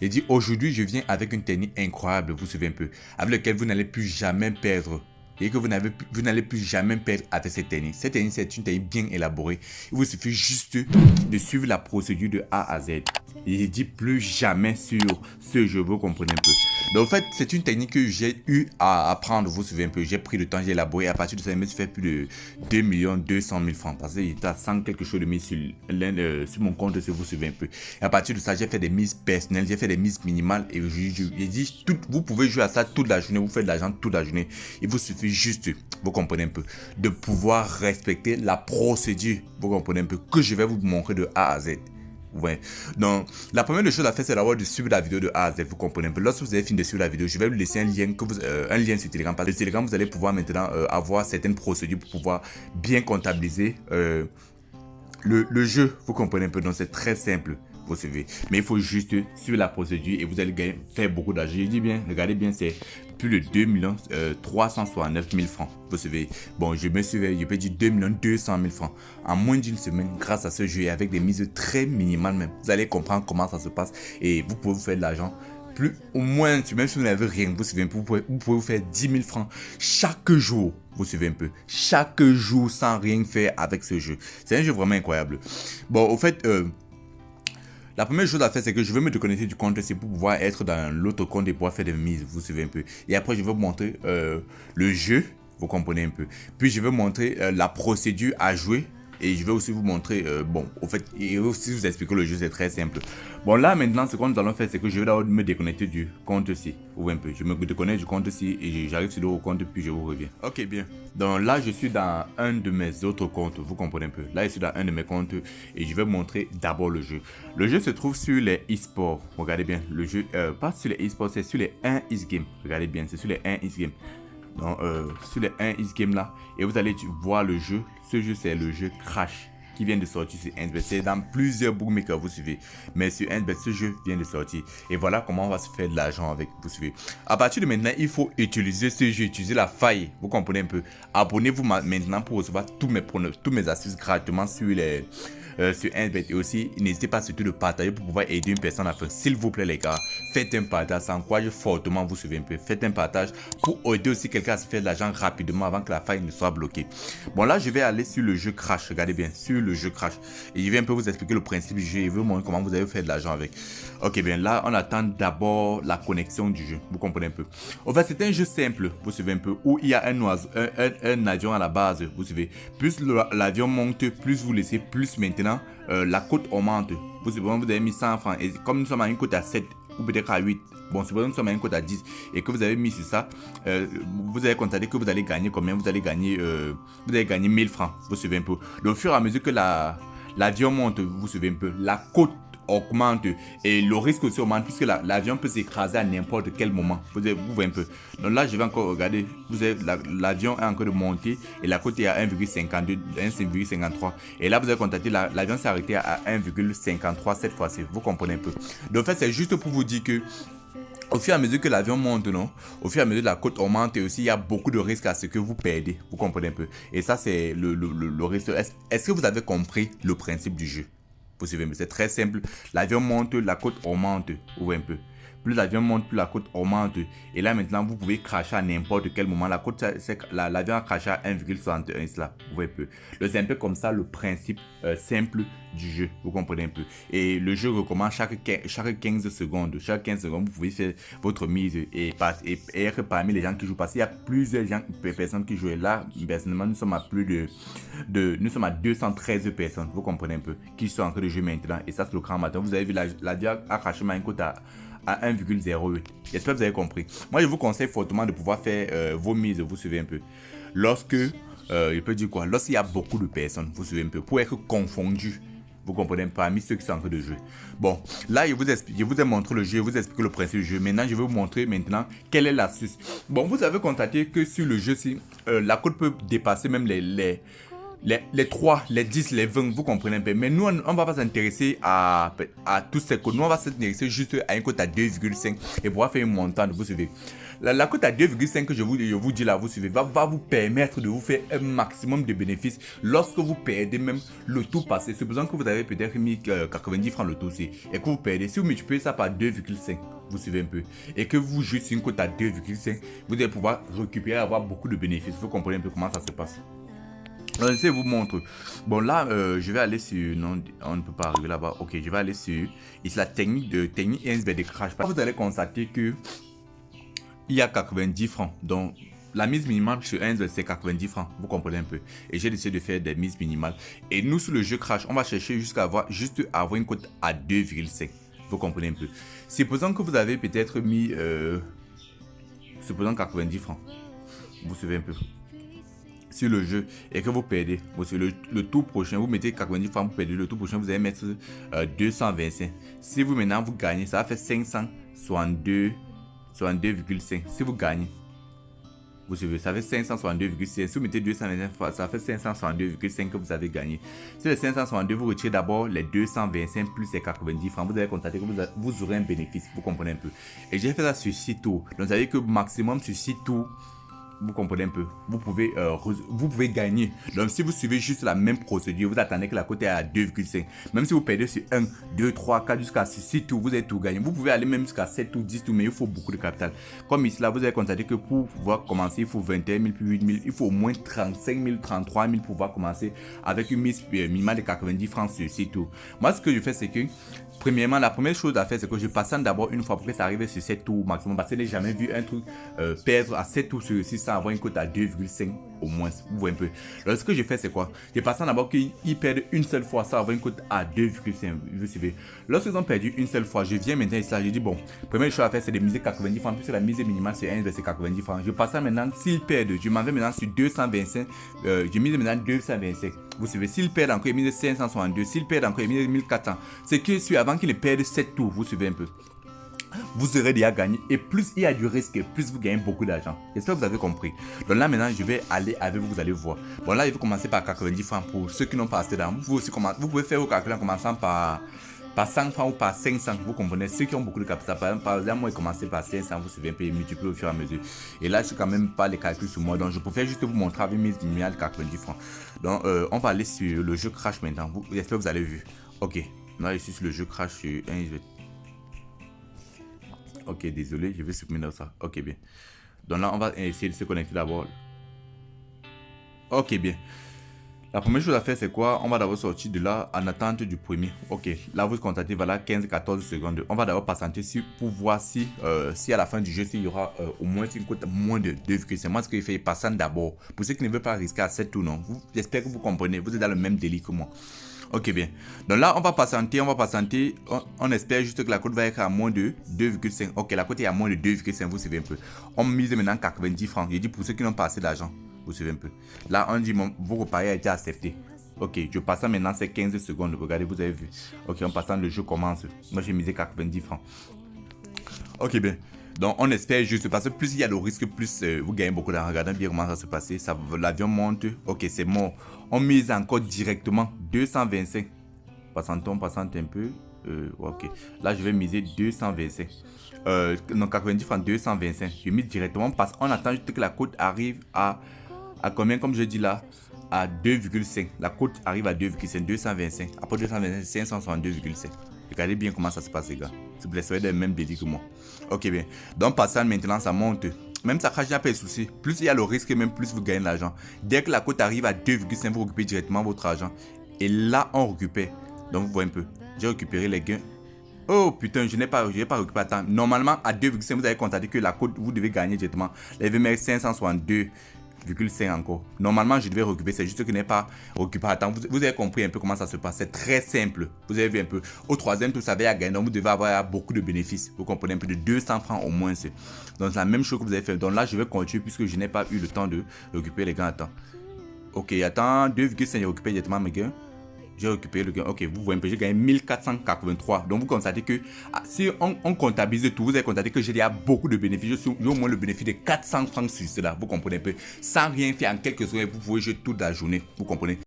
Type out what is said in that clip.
Il dit aujourd'hui je viens avec une technique incroyable, vous vous souvenez un peu, avec laquelle vous n'allez plus jamais perdre. Et que vous n'allez plus jamais perdre avec cette technique. Cette technique, c'est une technique bien élaborée. Il vous suffit juste de suivre la procédure de A à Z. Il dit plus jamais sur ce jeu, vous comprenez un peu. Donc en fait, c'est une technique que j'ai eu à apprendre, vous vous souvenez un peu. J'ai pris le temps, j'ai élaboré. À partir de ça, je me suis fait plus de 2 200 000 francs. Parce qu'il était à 100 quelque chose de mis sur mon compte, si vous vous souvenez un peu. Et à partir de ça, j'ai fait des mises personnelles, j'ai fait des mises minimales. Et il dit, vous pouvez jouer à ça toute la journée, vous faites de l'argent toute la journée. Il vous suffit juste, vous comprenez un peu, de pouvoir respecter la procédure, vous comprenez un peu, que je vais vous montrer de A à Z. Ouais. Donc, la première des choses à faire, c'est d'abord de suivre la vidéo de A à Z, vous comprenez un peu. Lorsque vous avez fini de suivre la vidéo, je vais vous laisser un lien sur Telegram. Parce que Telegram, vous allez pouvoir maintenant avoir certaines procédures pour pouvoir bien comptabiliser le jeu, vous comprenez un peu. Donc, c'est très simple. Vous suivez. Mais il faut juste suivre la procédure et vous allez faire beaucoup d'argent. Je dis bien, regardez bien, c'est plus de 2 369 000 francs. Vous savez, bon, je peux dire 2 200 000 francs en moins d'une semaine grâce à ce jeu et avec des mises très minimales même. Vous allez comprendre comment ça se passe et vous pouvez vous faire de l'argent. Plus au moins, même si vous n'avez rien, vous savez, vous pouvez vous faire 10 000 francs chaque jour. Vous suivez un peu. Chaque jour sans rien faire avec ce jeu. C'est un jeu vraiment incroyable. Bon, au fait, la première chose à faire, c'est que je vais me déconnecter du compte, c'est pour pouvoir être dans l'autre compte et pouvoir faire des mises, vous suivez un peu. Et après, je vais vous montrer le jeu, vous comprenez un peu. Puis, je vais vous montrer la procédure à jouer. Et je vais aussi vous montrer, bon, au fait, et aussi vous expliquer le jeu, c'est très simple. Bon, là, maintenant, ce que nous allons faire, c'est que je vais d'abord me déconnecter du compte-ci. Vous voyez un peu, je me déconnecte du compte-ci et j'arrive sur le compte, puis je vous reviens. Ok, bien. Donc là, je suis dans un de mes autres comptes, vous comprenez un peu. Là, je suis dans un de mes comptes et je vais vous montrer d'abord le jeu. Le jeu se trouve sur les e-sports. Regardez bien, le jeu, pas sur les e-sports, c'est sur les 1x Game. Regardez bien, c'est sur les 1x Game. Donc, sur les 1x Game là, et vous allez voir le jeu. Ce jeu, c'est le jeu Crash qui vient de sortir sur 1xBet. C'est dans plusieurs bookmakers, vous suivez. Mais sur 1xBet, ce jeu vient de sortir. Et voilà comment on va se faire de l'argent avec, vous suivez. À partir de maintenant, il faut utiliser ce jeu, utiliser la faille. Vous comprenez un peu. Abonnez-vous maintenant pour recevoir tous mes astuces gratuitement sur les... sur 1xBet. Et aussi, n'hésitez pas surtout de partager pour pouvoir aider une personne à faire. S'il vous plaît, les gars, faites un partage. Ça encourage fortement, vous suivez un peu. Faites un partage pour aider aussi quelqu'un à se faire de l'argent rapidement avant que la faille ne soit bloquée. Bon, là, je vais aller sur le jeu Crash. Regardez bien, sur le jeu Crash. Et je vais un peu vous expliquer le principe du jeu et vous montrer comment vous allez faire de l'argent avec. Ok, bien là, on attend d'abord la connexion du jeu. Vous comprenez un peu. En fait, c'est un jeu simple, vous suivez un peu, où il y a un avion à la base, vous suivez. Plus l'avion monte, plus vous laissez, plus maintenant la cote augmente. Vous avez mis 100 francs. Et comme nous sommes à une cote à 7 ou peut-être à 8, bon, supposons que nous sommes à une cote à 10 et que vous avez mis sur ça, vous allez constater que vous allez gagner combien? Vous allez gagner 1000 francs. Vous suivez un peu. Donc, au fur et à mesure que l'avion monte, vous suivez un peu, la cote augmente et le risque aussi augmente puisque l'avion peut s'écraser à n'importe quel moment. Vous voyez un peu. Donc là, je vais encore regarder. Vous avez l'avion est encore de monter et la cote est à 1,52, 1,53. Et là, vous avez constaté l'avion s'est arrêté à 1,53 cette fois-ci. Vous comprenez un peu. Donc en fait, c'est juste pour vous dire que au fur et à mesure que l'avion monte, non, au fur et à mesure que la cote augmente et aussi, il y a beaucoup de risques à ce que vous perdez. Vous comprenez un peu. Et ça, c'est le risque. Est-ce que vous avez compris le principe du jeu? Vous suivez, mais c'est très simple. L'avion monte, la cote augmente. Vous voyez un peu. Plus l'avion monte, plus la cote augmente. Et là, maintenant, vous pouvez cracher à n'importe quel moment. L'avion a craché à 1,61 là. Vous voyez un peu. C'est un peu comme ça le principe simple du jeu. Vous comprenez un peu. Et le jeu recommence chaque 15 secondes. Chaque 15 secondes, vous pouvez faire votre mise et être parmi les gens qui jouent. Parce qu'il y a plusieurs personnes qui jouent. Et là, personnellement, nous sommes à nous sommes à 213 personnes. Vous comprenez un peu. Qui sont en train de jouer maintenant. Et ça, c'est le grand matin. Vous avez vu, l'avion a craché à une cote à 1,08. J'espère que vous avez compris. Moi, je vous conseille fortement de pouvoir faire vos mises, vous suivez un peu. Lorsque, je peux dire quoi, lorsqu'il y a beaucoup de personnes, vous suivez un peu, pour être confondu, vous comprenez, parmi ceux qui sont en train de jouer. Bon, là, je vous ai montré le jeu, je vous ai expliqué le principe du jeu. Maintenant, je vais vous montrer maintenant quelle est l'astuce. Bon, vous avez constaté que sur le jeu, si la cote peut dépasser même les 3, les 10, les 20, vous comprenez un peu. Mais nous, on ne va pas s'intéresser à tous ces codes. Nous, on va s'intéresser juste à une cote à 2,5 et pouvoir faire une montante, vous suivez. La cote à 2,5 que je vous dis là, vous suivez, va vous permettre de vous faire un maximum de bénéfices lorsque vous perdez même le tout passé. C'est besoin que vous avez peut-être mis 90 francs le tout aussi et que vous perdez. Si vous multipliez ça par 2,5, vous suivez un peu, et que vous jouez sur une cote à 2,5, vous allez pouvoir récupérer, avoir beaucoup de bénéfices. Vous comprenez un peu comment ça se passe. Alors, je vous montre. Bon, là, je vais aller sur... Non, on ne peut pas arriver là-bas. Ok, je vais aller sur... Ici, la technique INSBER de crash. Vous allez constater que il y a 90 francs. Donc, la mise minimale sur INSBER, c'est 90 francs. Vous comprenez un peu. Et j'ai décidé de faire des mises minimales. Et nous, sur le jeu crash, on va chercher jusqu'à avoir une cote à 2,5. Vous comprenez un peu. Supposons que vous avez peut-être mis... supposons 90 francs. Vous suivez un peu sur le jeu et que vous perdez. Le tour prochain, vous mettez 90 francs, vous perdez. Le tour prochain, vous allez mettre 225. Si vous maintenant vous gagnez, ça va faire 562,5. Si vous gagnez, vous savez, ça fait 562,5. Si vous mettez 225, ça fait 562,5 que vous avez gagné. Sur les 562, vous retirez d'abord les 225 plus les 90 francs. Vous allez constater que vous aurez un bénéfice. Vous comprenez un peu. Et j'ai fait ça sur 6 tours. Donc, ça veut dire que maximum sur 6 tours, vous comprenez un peu, vous pouvez gagner. Donc si vous suivez juste la même procédure, vous attendez que la cote est à 2,5. Même si vous perdez sur 1, 2, 3, 4 jusqu'à 6 tours, vous allez tout gagner. Vous pouvez aller même jusqu'à 7 ou 10 tours, mais il faut beaucoup de capital. Comme ici là, vous allez constater que pour pouvoir commencer, il faut 21 000 puis 8 000. Il faut au moins 35 000, 33 000 pour pouvoir commencer avec une mise minimale de 90 francs sur 6 tours. Moi, ce que je fais, c'est que premièrement, la première chose à faire, c'est que je passe d'abord une fois pour que ça arrive sur 7 tours maximum. Parce que je n'ai jamais vu un truc perdre à 7 tours sur 6 sans avoir une cote à 2,5 au moins. Vous voyez un peu. Alors, ce que je fais, c'est quoi? Je passe d'abord qu'ils perdent une seule fois sans avoir une cote à 2,5. Vous suivez. Lorsqu'ils ont perdu une seule fois, je viens maintenant ici, je dis bon, première chose à faire, c'est de miser 90 francs. Puisque la mise minimale, c'est 1, c'est 90 francs. Je passe maintenant, s'ils perdent, je m'en vais maintenant sur 225. Je mise maintenant 225. Vous savez, s'il perd encore, il mise 562. S'il perd encore, il mise 1400. C'est que avant qu'il perde 7 tours, vous suivez un peu. Vous aurez déjà gagné. Et plus il y a du risque, plus vous gagnez beaucoup d'argent. J'espère que vous avez compris. Donc là, maintenant, je vais aller avec vous, vous allez voir. Bon, là, il faut commencer par 90 francs pour ceux qui n'ont pas assez d'argent. Vous pouvez faire vos calculs en commençant par 100 francs ou par 500, vous comprenez. Ceux qui ont beaucoup de capital, par exemple, moi, j'ai commencé par 500, vous suivez un peu, multiplier au fur et à mesure. Et là, je suis quand même pas les calculs sur moi, donc je préfère juste vous montrer avec mes minimales 90 francs. Donc, on va aller sur le jeu Crash maintenant. J'espère que vous avez vu. Ok, là, je suis sur le jeu Crash sur un. Ok, désolé, je vais supprimer ça. Ok, bien. Donc là, on va essayer de se connecter d'abord. Ok, bien. La première chose à faire, c'est quoi? On va d'abord sortir de là en attente du premier. Ok, là vous constatez, voilà, 15-14 secondes. On va d'abord patienter pour voir si à la fin du jeu, s'il y aura au moins une cote moins de 2,5. Moi, ce que je fais, passant d'abord. Pour ceux qui ne veulent pas risquer à 7 tours, non. J'espère que vous comprenez. Vous êtes dans le même délit que moi. Ok, bien. Donc là, on va patienter. On espère juste que la cote va être à moins de 2,5. Ok, la cote est à moins de 2,5. Vous savez un peu. On mise maintenant 90 francs. Je dis pour ceux qui n'ont pas assez d'argent. Vous suivez un peu. Là, on dit, vos reparis a été accepté. Ok, je passe maintenant, c'est 15 secondes. Regardez, vous avez vu. Ok, en passant, le jeu commence. Moi, j'ai misé 90 francs. Ok, bien. Donc, on espère juste parce que plus il y a de risque, plus vous gagnez beaucoup d'argent. Regardez bien comment ça se passe. L'avion monte. Ok, c'est mort. On mise encore directement 225. Passante un peu. Ok. Là, je vais miser 225. Non, 90 francs, 225. Je mise directement parce qu'on attend juste que la cote arrive à combien, comme je dis là, à 2,5. La cote arrive à 2,5, 225. Après 225, 562,5. Regardez bien comment ça se passe, les gars. S'il vous plaît, soyez dans le même délit que moi. Ok, bien. Donc, passant maintenant, ça monte. Même ça crache, il n'y a pas de souci. Plus il y a le risque, même plus vous gagnez de l'argent. Dès que la cote arrive à 2,5, vous récupérez directement votre argent. Et là, on récupère. Donc, vous voyez un peu. J'ai récupéré les gains. Oh putain, je n'ai pas récupéré. Attends. Normalement, à 2,5, vous avez constaté que la cote, vous devez gagner directement. Là, je vais mettre 562,5 encore. Normalement, je devais récupérer. C'est juste que je n'ai pas récupéré. Attends, vous avez compris un peu comment ça se passe. C'est très simple. Vous avez vu un peu. Au troisième, tout ça va gagner. Donc, vous devez avoir beaucoup de bénéfices. Vous comprenez un peu de 200 francs au moins. Donc, c'est la même chose que vous avez fait. Donc là, je vais continuer puisque je n'ai pas eu le temps de récupérer les gains. Attends. Ok, attends. 2,5, j'ai récupéré directement mes gains. J'ai récupéré le gain. Ok, vous voyez un peu, j'ai gagné 1483. Donc, vous constatez que si on comptabilise tout, vous allez constater que j'ai déjà beaucoup de bénéfices. J'ai au moins le bénéfice de 400 francs sur cela. Vous comprenez un peu. Sans rien faire en quelques heures, vous pouvez jouer toute la journée. Vous comprenez.